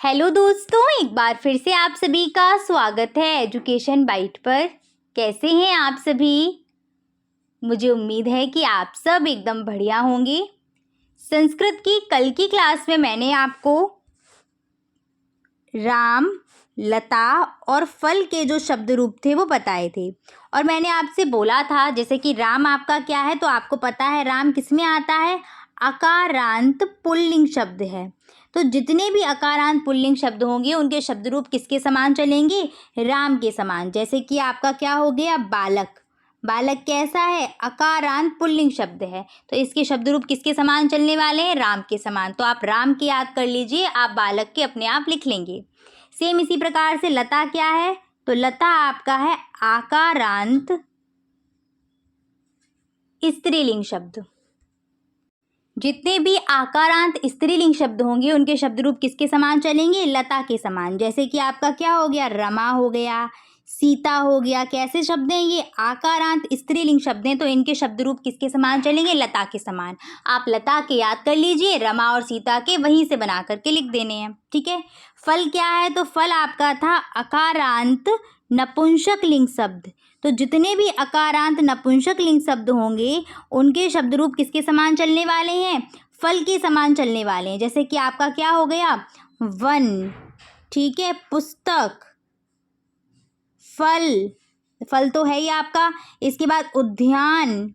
Hello दोस्तों, एक बार फिर से आप सभी का स्वागत है एजुकेशन बाइट पर। कैसे हैं आप सभी? मुझे उम्मीद है कि आप सब एकदम बढ़िया होंगे। संस्कृत की कल की क्लास में मैंने आपको राम, लता और फल के जो शब्द रूप थे वो बताए थे और मैंने आपसे बोला था जैसे कि राम आपका क्या है, तो आपको पता है राम किसमें आता है? अकारांत पुल्लिंग शब्द है। तो जितने भी अकारांत पुल्लिंग शब्द होंगे उनके शब्द रूप किसके समान चलेंगे? राम के समान। जैसे कि आपका क्या हो गया? बालक। बालक कैसा है? अकारांत पुल्लिंग शब्द है, तो इसके शब्द रूप किसके समान चलने वाले हैं? राम के समान। तो आप राम के याद कर लीजिए, आप बालक के अपने आप लिख लेंगे। सेम इसी प्रकार से लता क्या है? तो लता आपका है आकारांत स्त्रीलिंग शब्द। जितने भी आकारांत स्त्रीलिंग शब्द होंगे उनके शब्द रूप किसके समान चलेंगे? लता के समान। जैसे कि आपका क्या हो गया? रमा हो गया, सीता हो गया। कैसे शब्द हैं ये? आकारांत स्त्रीलिंग शब्द हैं, तो इनके शब्द रूप किसके समान चलेंगे? लता के समान। आप लता के याद कर लीजिए, रमा और सीता के वहीं से बना करके लिख देने हैं। ठीक है। फल क्या है? तो फल आपका था अकारांत नपुंसक लिंग शब्द। तो जितने भी अकारांत नपुंसक लिंग शब्द होंगे उनके शब्द रूप किसके समान चलने वाले हैं? फल के समान चलने वाले हैं। जैसे कि आपका क्या हो गया? वन, ठीक है, पुस्तक, फल, फल तो है ही आपका। इसके बाद उद्यान,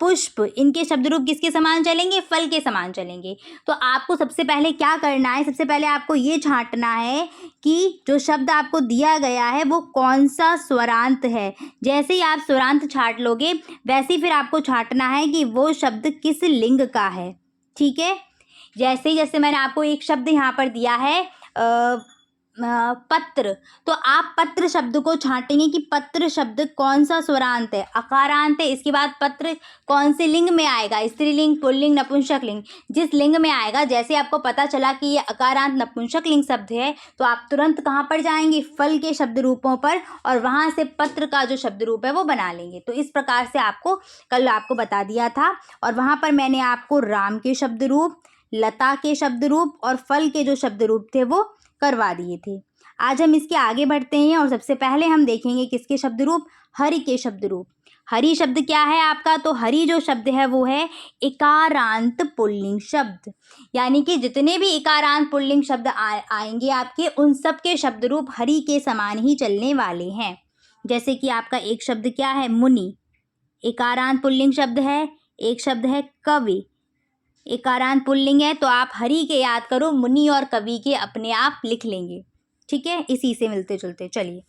पुष्प, इनके शब्द रूप किसके समान चलेंगे? फल के समान चलेंगे। तो आपको सबसे पहले क्या करना है? सबसे पहले आपको ये छांटना है कि जो शब्द आपको दिया गया है वो कौन सा स्वरांत है। जैसे ही आप स्वरांत छांट लोगे वैसे ही फिर आपको छांटना है कि वो शब्द किस लिंग का है। ठीक है। जैसे मैंने आपको एक शब्द यहाँ पर दिया है पत्र, तो आप पत्र शब्द को छांटेंगे कि पत्र शब्द कौन सा स्वरांत है? अकारांत है। इसके बाद पत्र कौन से लिंग में आएगा? स्त्रीलिंग, पुल्लिंग, नपुंसक लिंग। जिस लिंग में आएगा, जैसे आपको पता चला कि ये अकारांत नपुंसक लिंग शब्द है तो आप तुरंत कहाँ पर जाएंगे? फल के शब्द रूपों पर, और वहाँ से पत्र का जो शब्द रूप है वो बना लेंगे। तो इस प्रकार से आपको कल आपको बता दिया था और वहाँ पर मैंने आपको राम के शब्द रूप, लता के शब्द रूप और फल के जो शब्द रूप थे वो करवा दिए थे। आज हम इसके आगे बढ़ते हैं और सबसे पहले हम देखेंगे किसके शब्द रूप? हरि के शब्द रूप। हरि शब्द क्या है आपका? तो हरि जो शब्द है वो है इकारांत पुल्लिंग शब्द। यानी कि जितने भी इकारांत पुल्लिंग शब्द आएंगे आपके, उन सब के शब्द रूप हरि के समान ही चलने वाले हैं। जैसे कि आपका एक शब्द क्या है? मुनि, इकारांत पुल्लिंग शब्द है। एक शब्द है कवि, इकारांत पुल्लिंग है। तो आप हरि के याद करो, मुनि और कवि के अपने आप लिख लेंगे। ठीक है, इसी से मिलते जुलते। चलिए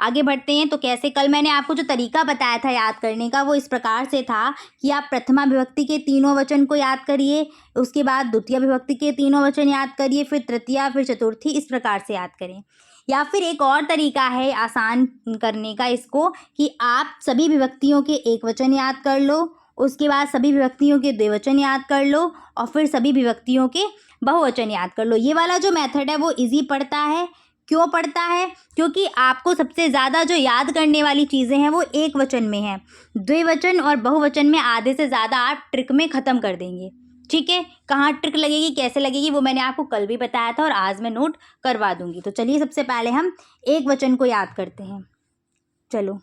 आगे बढ़ते हैं। तो कैसे? कल मैंने आपको जो तरीका बताया था याद करने का वो इस प्रकार से था कि आप प्रथमा विभक्ति के तीनों वचन को याद करिए, उसके बाद द्वितीय विभक्ति के तीनों वचन याद करिए, फिर तृतीया, फिर चतुर्थी, इस प्रकार से याद करें। या फिर एक और तरीका है आसान करने का इसको, कि आप सभी विभक्तियों के एक वचन याद कर लो, उसके बाद सभी विभक्तियों के द्विवचन याद कर लो और फिर सभी विभक्तियों के बहुवचन याद कर लो। ये वाला जो मेथड है वो इजी पड़ता है। क्यों पड़ता है? क्योंकि आपको सबसे ज़्यादा जो याद करने वाली चीज़ें हैं वो एक वचन में हैं। द्विवचन और बहुवचन में आधे से ज़्यादा आप ट्रिक में ख़त्म कर देंगे। ठीक है, कहाँ ट्रिक लगेगी, कैसे लगेगी, वो मैंने आपको कल भी बताया था और आज मैं नोट करवा दूंगी। तो चलिए सबसे पहले हम एक वचन को याद करते हैं। चलो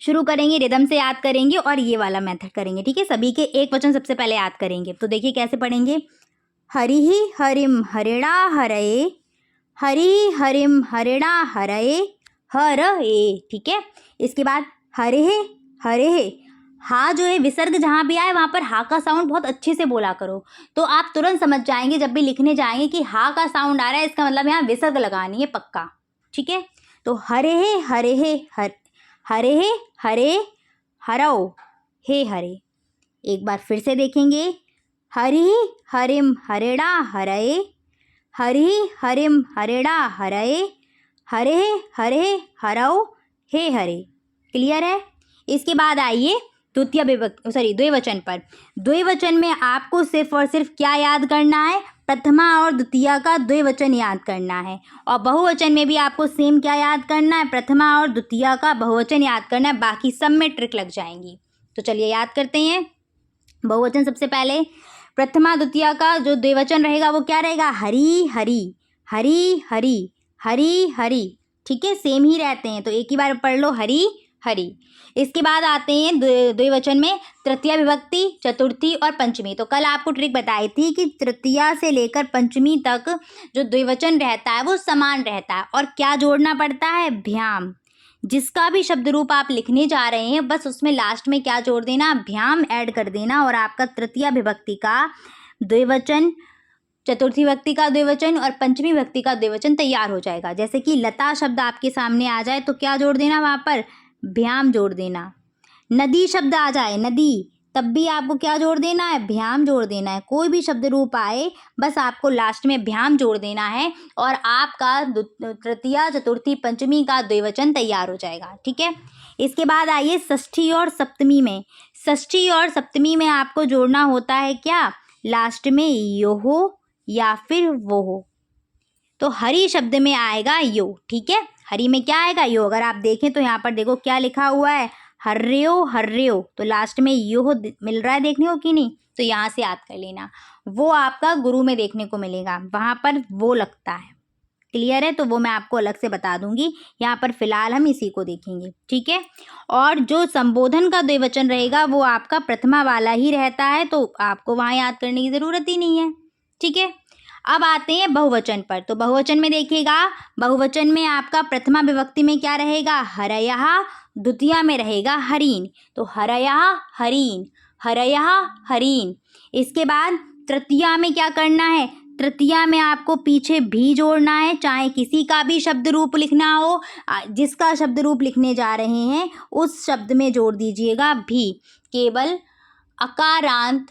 शुरू करेंगे, रिदम से याद करेंगे और ये वाला मेथड करेंगे। ठीक है, सभी के एक वचन सबसे पहले याद करेंगे। तो देखिए कैसे पढ़ेंगे। हरि हरिम हरिणा हरये, हरि हरिम हरिणा हरये, हर ए। ठीक है, इसके बाद हरे हरे। हा जो है विसर्ग जहाँ भी आए वहाँ पर हा का साउंड बहुत अच्छे से बोला करो, तो आप तुरंत समझ जाएंगे जब भी लिखने जाएंगे कि हा का साउंड आ रहा है, इसका मतलब यहाँ विसर्ग लगानी है पक्का। ठीक है, तो हरे हरे हरे हरओ हे हरे। एक बार फिर से देखेंगे। हरि हरिम हरिणा हरये, हरि हरिम हरिणा हरये, हरे हरे हरओ हे हरे। क्लियर है? इसके बाद आइए द्विवचन पर। द्विवचन में आपको सिर्फ और सिर्फ क्या याद करना है? प्रथमा और द्वितीया का द्विवचन याद करना है। और बहुवचन में भी आपको सेम क्या याद करना है? प्रथमा और द्वितीया का बहुवचन याद करना है। बाकी सब में ट्रिक लग जाएंगी। तो चलिए याद करते हैं। बहुवचन सबसे पहले प्रथमा द्वितीया का जो द्विवचन रहेगा वो क्या रहेगा? हरि हरि। हरी हरी, हरी हरी, ठीक है, सेम ही रहते हैं, तो एक ही बार पढ़ लो, हरी हरी। इसके बाद आते हैं द्विवचन में तृतीया विभक्ति, चतुर्थी और पंचमी। तो कल आपको ट्रिक बताई थी कि तृतीया से लेकर पंचमी तक जो द्विवचन रहता है वो समान रहता है, और क्या जोड़ना पड़ता है, भ्याम। जिसका भी शब्द रूप आप लिखने जा रहे हैं बस उसमें लास्ट में क्या जोड़ देना, भ्याम ऐड कर देना, और आपका तृतीया विभक्ति का द्विवचन, चतुर्थी विभक्ति का द्विवचन और पंचमी विभक्ति का द्विवचन तैयार हो जाएगा। जैसे कि लता शब्द आपके सामने आ जाए तो क्या जोड़ देना, वहाँ पर भ्याम जोड़ देना। नदी शब्द आ जाए, नदी, तब भी आपको क्या जोड़ देना है, भ्याम जोड़ देना है। कोई भी शब्द रूप आए बस आपको लास्ट में भ्याम जोड़ देना है, और आपका तृतीया, चतुर्थी, पंचमी का द्विवचन तैयार हो जाएगा, ठीक है। इसके बाद आइए षष्ठी और सप्तमी में। षष्ठी और सप्तमी में आपको जोड़ना होता है क्या, लास्ट में यो हो या फिर वो हो। तो हरी शब्द में आएगा यो, ठीक है, हरी में क्या आएगा, यो। अगर आप देखें तो यहाँ पर देखो क्या लिखा हुआ है, हर्र्यो, तो लास्ट में यो मिल रहा है देखने को कि नहीं, तो यहाँ से याद कर लेना। वो आपका गुरु में देखने को मिलेगा, वहाँ पर वो लगता है, क्लियर है, तो वो मैं आपको अलग से बता दूंगी। यहाँ पर फिलहाल हम इसी को देखेंगे, ठीक है। और जो संबोधन का द्विवचन रहेगा वो आपका प्रथमा वाला ही रहता है, तो आपको वहाँ याद करने की ज़रूरत ही नहीं है, ठीक है। अब आते हैं बहुवचन पर। तो बहुवचन में देखिएगा, बहुवचन में आपका प्रथमा विभक्ति में क्या रहेगा, हरयः, द्वितीया में रहेगा हरीन, तो हरयः हरीन, हरयः हरीन। इसके बाद तृतीया में क्या करना है, तृतीया में आपको पीछे भी जोड़ना है, चाहे किसी का भी शब्द रूप लिखना हो, जिसका शब्द रूप लिखने जा रहे हैं उस शब्द में जोड़ दीजिएगा भी। केवल अकारांत,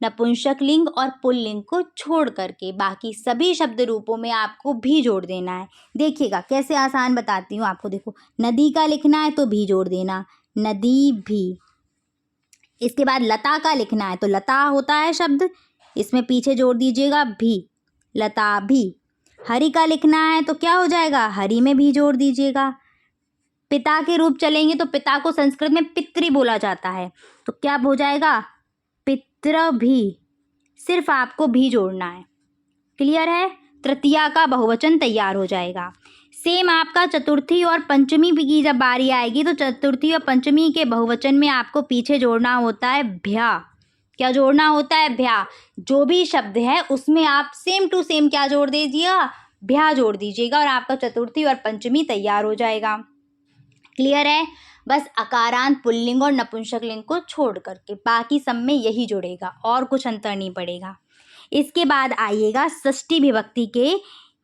नपुंसक लिंग और पुल्लिंग को छोड़ करके बाकी सभी शब्द रूपों में आपको भी जोड़ देना है। देखिएगा कैसे आसान बताती हूँ आपको। देखो, नदी का लिखना है तो भी जोड़ देना, नदी भी। इसके बाद लता का लिखना है तो लता होता है शब्द, इसमें पीछे जोड़ दीजिएगा भी, लता भी। हरि का लिखना है तो क्या हो जाएगा, हरि में भी जोड़ दीजिएगा। पिता के रूप चलेंगे तो पिता को संस्कृत में पितृ बोला जाता है, तो क्या हो जाएगा, पितृ भी, सिर्फ आपको भी जोड़ना है, क्लियर है। तृतीया का बहुवचन तैयार हो जाएगा। सेम आपका चतुर्थी और पंचमी की जब बारी आएगी तो चतुर्थी और पंचमी के बहुवचन में आपको पीछे जोड़ना होता है भ्या। क्या जोड़ना होता है, भ्या। जो भी शब्द है उसमें आप सेम टू सेम क्या जोड़ दीजिएगा, भ्या जोड़ दीजिएगा, और आपका चतुर्थी और पंचमी तैयार हो जाएगा, क्लियर है। बस अकारांत, पुल्लिंग और नपुंसक लिंग को छोड़ करके बाकी सब में यही जुड़ेगा, और कुछ अंतर नहीं पड़ेगा। इसके बाद आइएगा षष्ठी विभक्ति के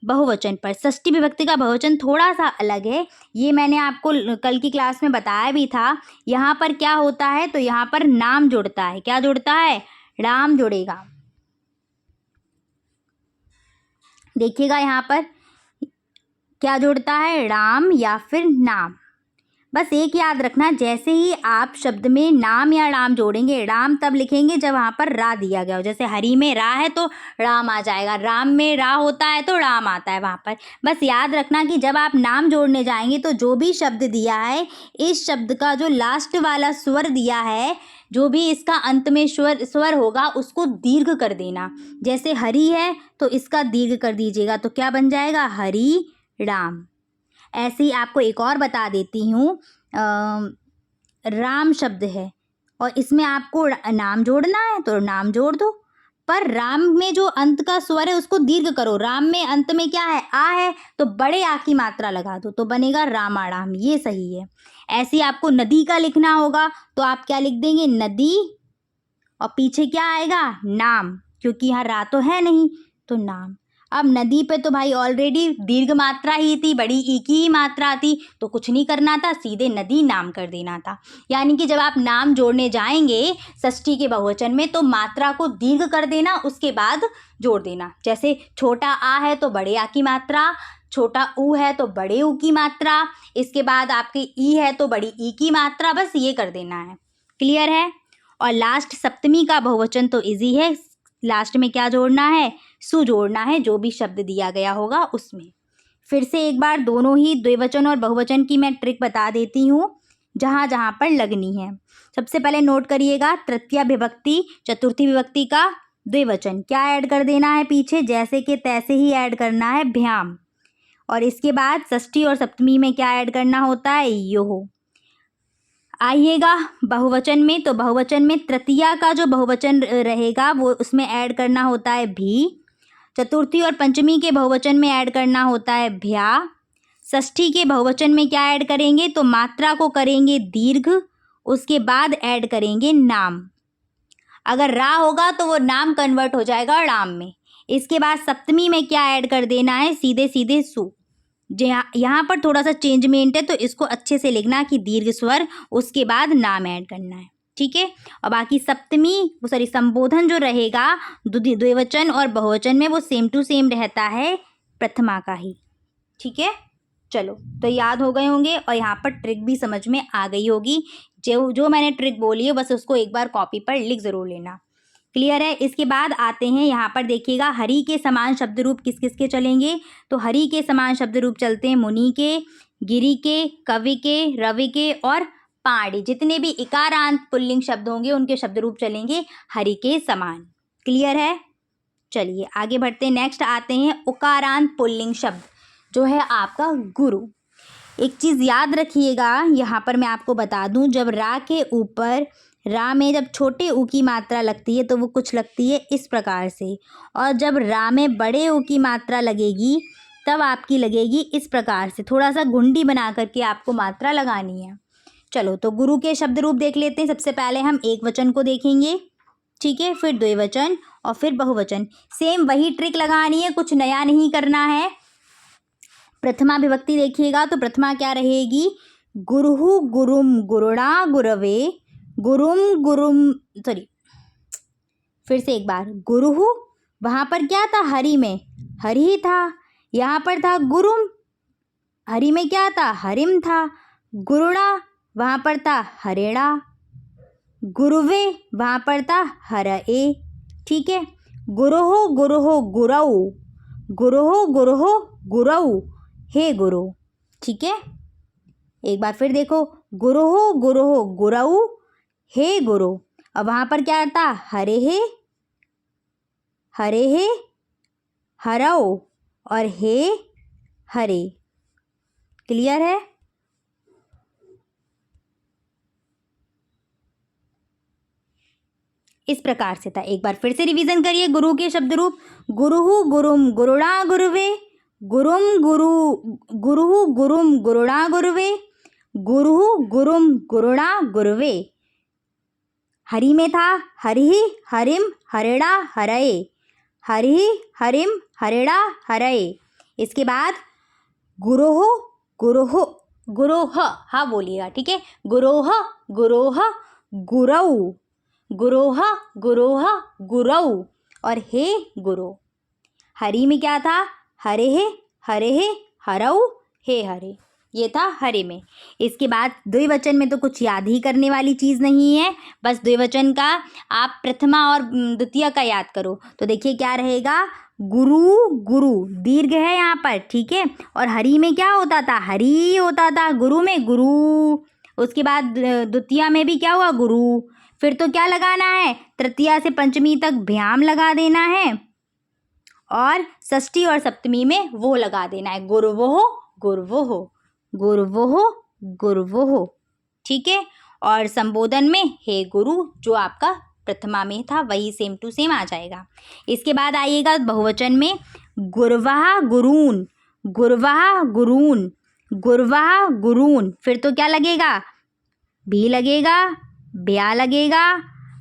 बहुवचन पर। षष्ठी विभक्ति का बहुवचन थोड़ा सा अलग है, ये मैंने आपको कल की क्लास में बताया भी था। यहाँ पर क्या होता है, तो यहाँ पर नाम जुड़ता है। क्या जुड़ता है, राम जुड़ेगा। देखिएगा यहाँ पर क्या जुड़ता है, राम या फिर नाम। बस एक याद रखना, जैसे ही आप शब्द में नाम या राम जोड़ेंगे, राम तब लिखेंगे जब वहाँ पर रा दिया गया हो। जैसे हरि में रा है तो राम आ जाएगा, राम में रा होता है तो राम आता है वहाँ पर। बस याद रखना कि जब आप नाम जोड़ने जाएंगे तो जो भी शब्द दिया है, इस शब्द का जो लास्ट वाला स्वर दिया है, जो भी इसका अंत में स्वर होगा उसको दीर्घ कर देना। जैसे हरि है तो इसका दीर्घ कर दीजिएगा, तो क्या बन जाएगा, हरि राम। ऐसे ही आपको एक और बता देती हूँ, राम शब्द है और इसमें आपको नाम जोड़ना है तो नाम जोड़ दो, पर राम में जो अंत का स्वर है उसको दीर्घ करो। राम में अंत में क्या है, आ है, तो बड़े आ की मात्रा लगा दो, तो बनेगा रामाराम, ये सही है। ऐसे ही आपको नदी का लिखना होगा तो आप क्या लिख देंगे, नदी, और पीछे क्या आएगा, नाम, क्योंकि यहाँ रा तो है नहीं तो नाम। अब नदी पे तो भाई ऑलरेडी दीर्घ मात्रा ही थी, बड़ी ई की ही मात्रा थी, तो कुछ नहीं करना था, सीधे नदी नाम कर देना था। यानी कि जब आप नाम जोड़ने जाएंगे षष्ठी के बहुवचन में तो मात्रा को दीर्घ कर देना, उसके बाद जोड़ देना। जैसे छोटा आ है तो बड़े आ की मात्रा, छोटा ऊ है तो बड़े ऊ की मात्रा, इसके बाद आपकी ई है तो बड़ी ई की मात्रा, बस ये कर देना है, क्लियर है। और लास्ट सप्तमी का बहुवचन तो इजी है, लास्ट में क्या जोड़ना है, सु जोड़ना है, जो भी शब्द दिया गया होगा उसमें। फिर से एक बार दोनों ही द्विवचन और बहुवचन की मैं ट्रिक बता देती हूँ जहाँ जहाँ पर लगनी है। सबसे पहले नोट करिएगा, तृतीया विभक्ति, चतुर्थी विभक्ति का द्विवचन क्या ऐड कर देना है पीछे, जैसे कि तैसे ही ऐड करना है भ्याम। और इसके बाद षष्ठी और सप्तमी में क्या ऐड करना होता है, योह। आइएगा बहुवचन में, तो बहुवचन में तृतीया का जो बहुवचन रहेगा वो उसमें ऐड करना होता है भी। चतुर्थी और पंचमी के बहुवचन में ऐड करना होता है भ्या। षष्ठी के बहुवचन में क्या ऐड करेंगे, तो मात्रा को करेंगे दीर्घ, उसके बाद ऐड करेंगे नाम। अगर रा होगा तो वो नाम कन्वर्ट हो जाएगा राम में। इसके बाद सप्तमी में क्या ऐड कर देना है, सीधे सीधे सु। यहाँ पर थोड़ा सा चेंजमेंट है, तो इसको अच्छे से लिखना कि दीर्घ स्वर, उसके बाद नाम ऐड करना है, ठीक है। और बाकी संबोधन जो रहेगा द्विवचन और बहुवचन में वो सेम टू सेम रहता है प्रथमा का ही, ठीक है। चलो, तो याद हो गए होंगे और यहाँ पर ट्रिक भी समझ में आ गई होगी। जो मैंने ट्रिक बोली है बस उसको एक बार कॉपी पर लिख ज़रूर लेना। क्लियर है। इसके बाद आते हैं यहाँ पर देखिएगा, हरि के समान शब्द रूप किस किस के चलेंगे। तो हरि के समान शब्द रूप चलते हैं मुनि के, गिरि के, कवि के, रवि के और पाणी। जितने भी इकारांत पुल्लिंग शब्द होंगे उनके शब्द रूप चलेंगे हरि के समान। क्लियर है। चलिए आगे बढ़ते हैं। नेक्स्ट आते हैं उकारांत पुल्लिंग शब्द, जो है आपका गुरु। एक चीज़ याद रखिएगा, यहाँ पर मैं आपको बता दूँ, जब रा के ऊपर रा में जब छोटे ऊ की मात्रा लगती है तो वो कुछ लगती है इस प्रकार से, और जब रा में बड़े ऊ की मात्रा लगेगी तब आपकी लगेगी इस प्रकार से। थोड़ा सा घुंडी बना करके आपको मात्रा लगानी है। चलो, तो गुरु के शब्द रूप देख लेते हैं। सबसे पहले हम एक वचन को देखेंगे, ठीक है, फिर द्विवचन और फिर बहुवचन। सेम वही ट्रिक लगानी है, कुछ नया नहीं करना है। प्रथमा विभक्ति देखिएगा, तो प्रथमा क्या रहेगी, गुरुहु गुरुम गुरुणा गुरवे, गुरुम गुरुम, सॉरी फिर से एक बार, गुरुहु वहाँ पर क्या था, हरि में हरि ही था, यहाँ पर था गुरुम, हरि में क्या था, हरिम था। गुरुणा वहाँ पर था हरेणा, गुरुवे वहाँ पर था हरए, ठीक है। गुरुहो गुरुहो गुरऊ, गुरुहो गुरुहो गुरऊ, हे गुरु, ठीक है। एक बार फिर देखो, गुरुहो गुरुहो गुरऊ, हे गुरु। अब वहाँ पर क्या था, हरे हे हरओ और हे हरे। क्लियर है। इस प्रकार से था। एक बार फिर से रिवीजन करिए। गुरु के शब्द रूप, गुरुहु गुरुम गुरुणा गुरुवे, गुरुम गुरु गुरुहु गुरुम गुरुणा गुरुवे, गुरुहु गुरुम गुरुणा गुरुवे। हरि में था हरि हरिम हरेणा हरए, हरि हरिम हरेणा हरए। इसके बाद गुरोह गुरोह गुरोह, हाँ बोलिएगा, ठीक है। गुरोह गुरोह गुरऊ, गुरोह गुरोह गुरऊ और हे गुरु। हरि में क्या था, हरे हे हरऊ, हे हरे, ये था हरे में। इसके बाद द्विवचन में तो कुछ याद ही करने वाली चीज़ नहीं है, बस द्विवचन का आप प्रथमा और द्वितीय का याद करो। तो देखिए क्या रहेगा, गुरु गुरु दीर्घ है यहाँ पर, ठीक है। और हरि में क्या होता था, हरि होता था, गुरु में गुरु। उसके बाद द्वितीय में भी क्या हुआ, गुरु। फिर तो क्या लगाना है, तृतीया से पंचमी तक भ्याम लगा देना है, और षष्ठी और सप्तमी में वो लगा देना है, गुरुवोह गुरुवोह गुरुवोह गुरुवोह, ठीक है। और संबोधन में हे गुरु, जो आपका प्रथमा में था वही सेम टू सेम आ जाएगा। इसके बाद आइएगा बहुवचन में, गुरवाह गुरून, गुरवाह गुरून, गुरवाह गुरून। फिर तो क्या लगेगा, भी लगेगा, ब्या लगेगा,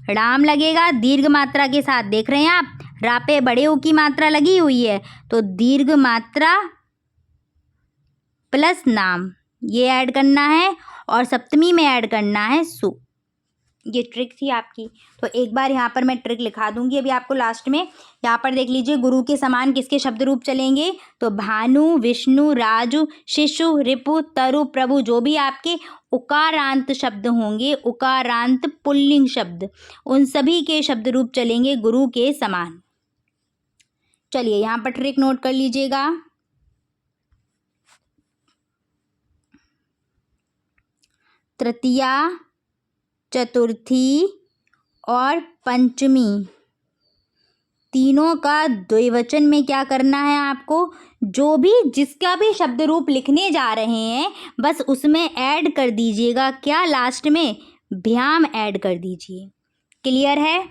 राम लगेगा, दीर्घ मात्रा के साथ। देख रहे हैं आप, रा पे बड़े ऊ की मात्रा लगी हुई है, तो दीर्घ मात्रा प्लस नाम ये ऐड करना है, और सप्तमी में ऐड करना है सु। ये ट्रिक थी आपकी। तो एक बार यहाँ पर मैं ट्रिक लिखा दूंगी अभी आपको लास्ट में। यहाँ पर देख लीजिए, गुरु के समान किसके शब्द रूप चलेंगे, तो भानु, विष्णु, राजू, शिशु, रिपु, तरु, प्रभु, जो भी आपके उकारांत शब्द होंगे, उकारांत पुल्लिंग शब्द, उन सभी के शब्द रूप चलेंगे गुरु के समान। चलिए यहाँ पर ट्रिक नोट कर लीजिएगा। तृतीया, चतुर्थी और पंचमी तीनों का द्विवचन में क्या करना है आपको, जो भी जिसका भी शब्द रूप लिखने जा रहे हैं बस उसमें ऐड कर दीजिएगा, क्या लास्ट में, भ्याम ऐड कर दीजिए। क्लियर है?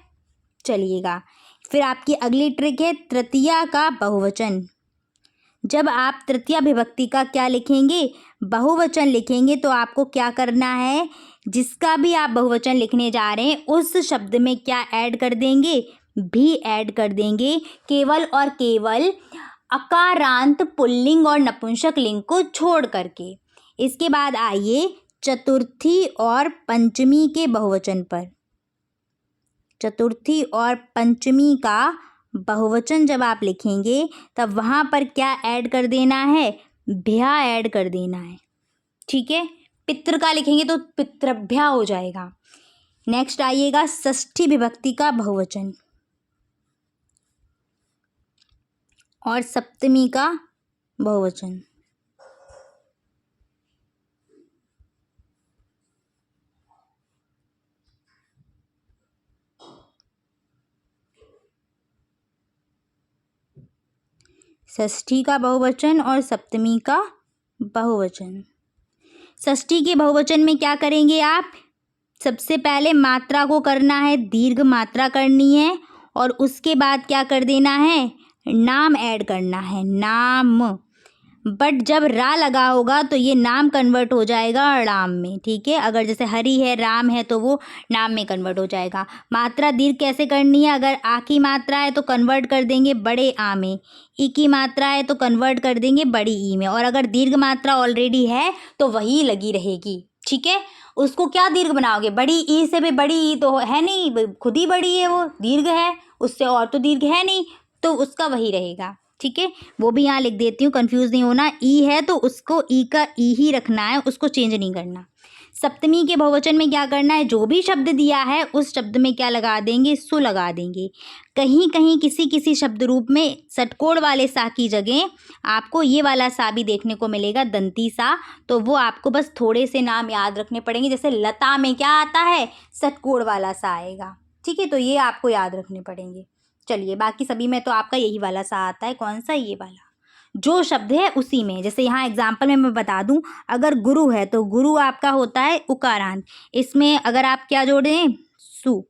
चलिएगा फिर आपकी अगली ट्रिक है तृतीया का बहुवचन। जब आप तृतीया विभक्ति का क्या लिखेंगे, बहुवचन लिखेंगे, तो आपको क्या करना है, जिसका भी आप बहुवचन लिखने जा रहे हैं उस शब्द में क्या ऐड कर देंगे, भी ऐड कर देंगे, केवल और केवल अकारांत पुल्लिंग और नपुंसक लिंग को छोड़ करके। इसके बाद आइए चतुर्थी और पंचमी के बहुवचन पर। चतुर्थी और पंचमी का बहुवचन जब आप लिखेंगे तब वहाँ पर क्या ऐड कर देना है, भ्या ऐड कर देना है। ठीक है, पितृ का लिखेंगे तो पितृभ्या हो जाएगा। नेक्स्ट आइएगा षष्ठी विभक्ति का बहुवचन और सप्तमी का बहुवचन। षष्ठी का बहुवचन और सप्तमी का बहुवचन। षष्ठी के बहुवचन में क्या करेंगे आप, सबसे पहले मात्रा को करना है, दीर्घ मात्रा करनी है और उसके बाद क्या कर देना है, नाम ऐड करना है, नाम। बट जब रा लगा होगा तो ये नाम कन्वर्ट हो जाएगा राम में। ठीक है, अगर जैसे हरि है, राम है, तो वो नाम में कन्वर्ट हो जाएगा। मात्रा दीर्घ कैसे करनी है, अगर आ की मात्रा है तो कन्वर्ट कर देंगे बड़े आ में, ई की मात्रा है तो कन्वर्ट कर देंगे बड़ी ई में, और अगर दीर्घ मात्रा ऑलरेडी है तो वही लगी रहेगी। ठीक है, उसको क्या दीर्घ बनाओगे, बड़ी ई से भी, बड़ी ई तो है नहीं, खुद ही बड़ी है, वो दीर्घ है, उससे और तो दीर्घ है नहीं, तो उसका वही रहेगा। ठीक है, वो भी यहाँ लिख देती हूँ, कंफ्यूज नहीं होना। ई है तो उसको ई का ई ही रखना है, उसको चेंज नहीं करना। सप्तमी के बहुवचन में क्या करना है, जो भी शब्द दिया है उस शब्द में क्या लगा देंगे, सु लगा देंगे। कहीं कहीं किसी किसी शब्द रूप में षटकोण वाले सा की जगह आपको ये वाला सा भी देखने को मिलेगा, दंती सा, तो वो आपको बस थोड़े से नाम याद रखने पड़ेंगे। जैसे लता में क्या आता है, षटकोण वाला सा आएगा। ठीक है, तो ये आपको याद रखने पड़ेंगे। चलिए, बाकी सभी में तो आपका यही वाला सा आता है। कौन सा, ये वाला, जो शब्द है उसी में। जैसे यहाँ एग्जाम्पल में मैं बता दूं, अगर गुरु है तो गुरु आपका होता है उकारांत, इसमें अगर आप क्या जोड़ दें, सु,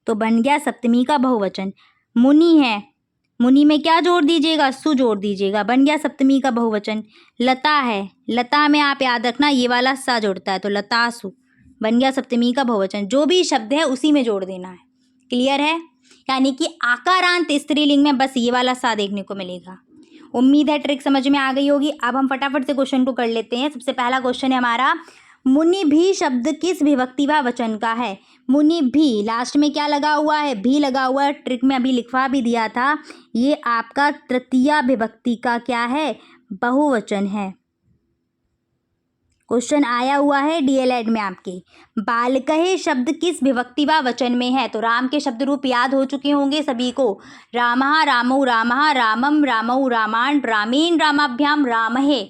तो बन गया सप्तमी का बहुवचन। मुनि है, मुनि में क्या जोड़ दीजिएगा, सु जोड़ दीजिएगा, बन गया सप्तमी का बहुवचन। लता है, लता में आप याद रखना ये वाला सा जोड़ता है, तो लतासु, बन गया सप्तमी का बहुवचन। जो भी शब्द है उसी में जोड़ देना है। क्लियर है? यानी कि आकारांत स्त्रीलिंग में बस ये वाला सा देखने को मिलेगा। उम्मीद है ट्रिक समझ में आ गई होगी। अब हम फटाफट से क्वेश्चन को कर लेते हैं। सबसे पहला क्वेश्चन है हमारा, मुनि भी शब्द किस विभक्ति व वचन का है। मुनि भी, लास्ट में क्या लगा हुआ है, भी लगा हुआ है। ट्रिक में अभी लिखवा भी दिया था, ये आपका तृतीया विभक्ति का क्या है, बहुवचन है। क्वेश्चन आया हुआ है डीएलएड में आपके। बालकहे शब्द किस विभक्ति व वचन में है। तो राम के शब्द रूप याद हो चुके होंगे सभी को, रामः रामौ रामः रामम रामौ रामान् रामेण रामाभ्याम रामहे।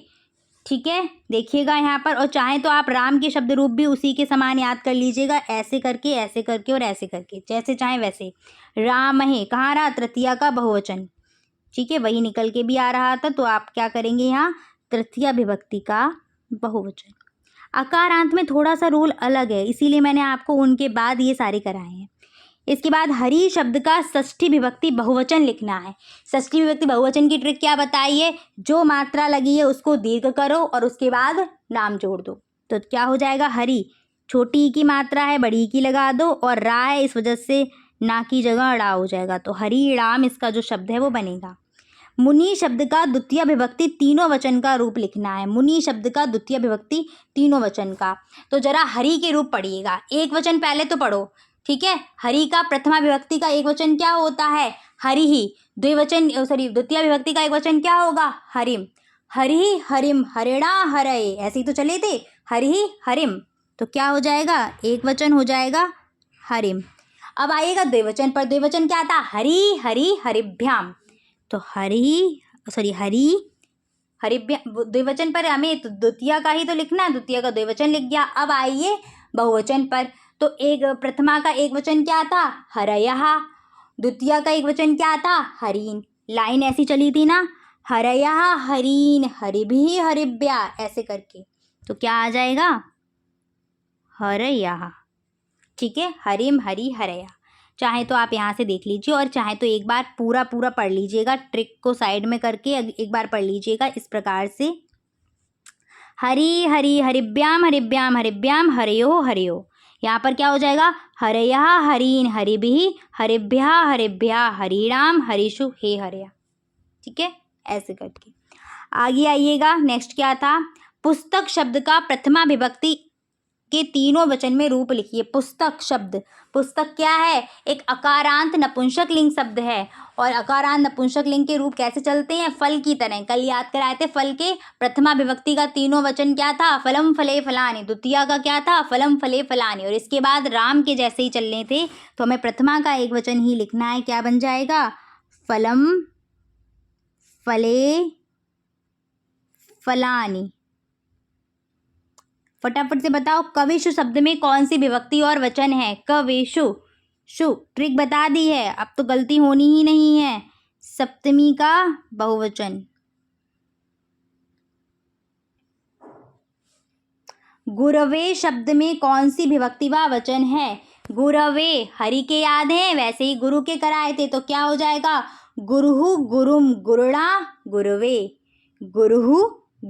ठीक है, देखिएगा यहाँ पर, और चाहे तो आप राम के शब्द रूप भी उसी के समान याद कर लीजिएगा, ऐसे करके और ऐसे करके, जैसे चाहे वैसे। रामहे कहाँ रहा, तृतीया का बहुवचन। ठीक है, वही निकल के भी आ रहा था, तो आप क्या करेंगे यहाँ, तृतीया विभक्ति का बहुवचन। आकारांत में थोड़ा सा रूल अलग है, इसीलिए मैंने आपको उनके बाद ये सारे कराए हैं। इसके बाद हरि शब्द का षष्ठी विभक्ति बहुवचन लिखना है। षष्ठी विभक्ति बहुवचन की ट्रिक क्या बताइए, जो मात्रा लगी है उसको दीर्घ करो और उसके बाद नाम जोड़ दो, तो क्या हो जाएगा, हरि, छोटी की मात्रा है, बड़ी की लगा दो, और रा है इस वजह से ना की जगह ड़ा हो जाएगा, तो हरि राम इसका जो शब्द है वो बनेगा। मुनि शब्द का द्वितीय विभक्ति तीनों वचन का रूप लिखना है। मुनि शब्द का द्वितीय विभक्ति तीनों वचन का, तो जरा हरि के रूप पढ़िएगा। एक वचन पहले तो पढ़ो, ठीक है। हरि का प्रथमा विभक्ति का एक वचन क्या होता है, हरि ही। द्वितीय विभक्ति का एक वचन क्या होगा, हरिम। हरि हरिम हरिणा हरये, ऐसे ही तो चले थे, हरि हरिम, तो क्या हो जाएगा, एक वचन हो जाएगा हरिम। अब आइएगा द्विवचन पर। द्विवचन क्या था, हरि हरि हरिभ्याम, तो हरि द्विवचन पर हमें तो द्वितीय का ही तो लिखना है, द्वितीय का द्विवचन लिख गया। अब आइए बहुवचन पर, तो एक प्रथमा का एक वचन क्या था, हरयः, द्वितीया का एक वचन क्या था? हरीन। लाइन ऐसी चली थी ना, हरयः हरीन हरिभिः हरिभ्या, ऐसे करके। तो क्या आ जाएगा? हरयः। ठीक है, हरिम हरि हरया। चाहे तो आप यहाँ से देख लीजिए और चाहे तो एक बार पूरा पूरा पढ़ लीजिएगा, ट्रिक को साइड में करके एक बार पढ़ लीजिएगा इस प्रकार से। हरि हरि हरिभ्याम हरिभ्याम हरिभ्याम हरयो हरयो। यहाँ पर क्या हो जाएगा? हरयः हरीन हरिभिः हरिभ्या हरिभ्या हरिणाम हरिषु हे हरया। ठीक है, ऐसे करके। आगे आइएगा, नेक्स्ट क्या था? पुस्तक शब्द का प्रथमा विभक्ति के तीनों वचन में रूप लिखिए। पुस्तक शब्द, पुस्तक क्या है? एक अकारांत नपुंसक लिंग शब्द है। और अकारांत नपुंसक लिंग के रूप कैसे चलते हैं? फल की तरह। कल याद कराए थे, फल के प्रथमा विभक्ति का तीनों वचन क्या था? फलम फले फलानि। द्वितीया का क्या था? फलम फले फलानि। और इसके बाद राम के जैसे ही चलने थे, तो हमें प्रथमा का एक वचन ही लिखना है। क्या बन जाएगा? फलम फले फलानि। फटाफट से बताओ, कविशु शब्द में कौन सी विभक्ति और वचन है? कविशु। शु ट्रिक बता दी है, अब तो गलती होनी ही नहीं है। सप्तमी का बहुवचन। गुरवे शब्द में कौन सी विभक्ति व वचन है? गुरवे, हरि के याद है, वैसे ही गुरु के कराए थे, तो क्या हो जाएगा? गुरुहु गुरुम गुरुणा गुरवे। गुरुहु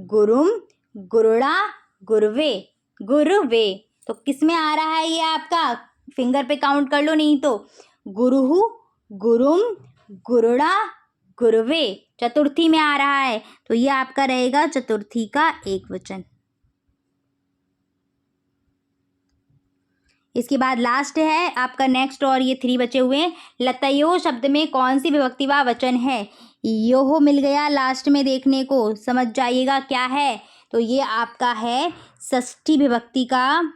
गुरुम गुरुणा गुरवे। गुरवे तो किस में आ रहा है ये आपका? फिंगर पे काउंट कर लो, नहीं तो गुरुहु गुरुम गुरुणा गुरवे चतुर्थी में आ रहा है, तो ये आपका रहेगा चतुर्थी का एक वचन। इसके बाद लास्ट है आपका नेक्स्ट, और ये 3 बचे हुए हैं। लतयो शब्द में कौन सी विभक्ति व वचन है? योह मिल गया लास्ट में देखने को, समझ जाइएगा क्या है। तो ये आपका है षष्ठी विभक्ति का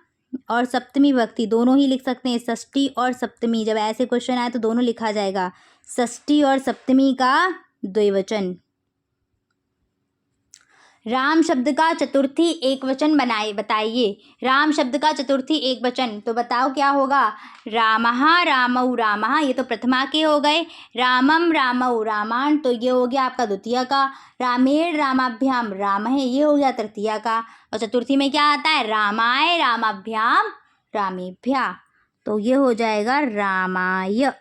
और सप्तमी विभक्ति, दोनों ही लिख सकते हैं। षष्ठी और सप्तमी, जब ऐसे क्वेश्चन आए तो दोनों लिखा जाएगा। षष्ठी और सप्तमी का द्विवचन। राम शब्द का चतुर्थी एक वचन बताइए। राम शब्द का चतुर्थी एक वचन, तो बताओ क्या होगा? रामः रामौ रामः, ये तो प्रथमा के हो गए। रामम रामौ रामान्, तो ये हो गया आपका द्वितीय का। रामेण रामाभ्याम रामः, ये हो गया तृतीया का। और चतुर्थी में क्या आता है? रामाय रामाभ्याम रामेभ्या, तो ये हो जाएगा रामाय।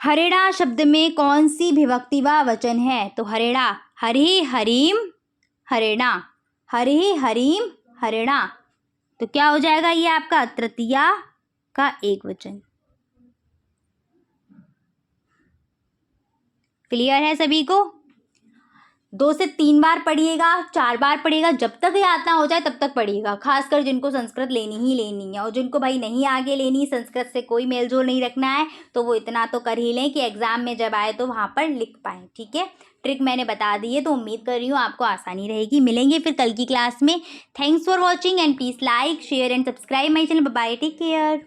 हरिणा शब्द में कौन सी विभक्ति व वचन है? तो हरिणा, हरि हरिम हरिणा, हरि हरिम हरिणा, तो क्या हो जाएगा ये आपका? तृतीया का एक वचन। क्लियर है सभी को? 2 से 3 बार पढ़िएगा, 4 बार पढ़िएगा, जब तक याद ना हो जाए तब तक पढ़िएगा। खासकर जिनको संस्कृत लेनी ही लेनी है, और जिनको भाई नहीं आगे लेनी, संस्कृत से कोई मेल जोल नहीं रखना है, तो वो इतना तो कर ही लें कि एग्जाम में जब आए तो वहाँ पर लिख पाएँ। ठीक है, ट्रिक मैंने बता दी है, तो उम्मीद कर रही हूँ आपको आसानी रहेगी। मिलेंगे फिर कल की क्लास में। Thanks for watching and please like share and subscribe my channel. Bye, take care.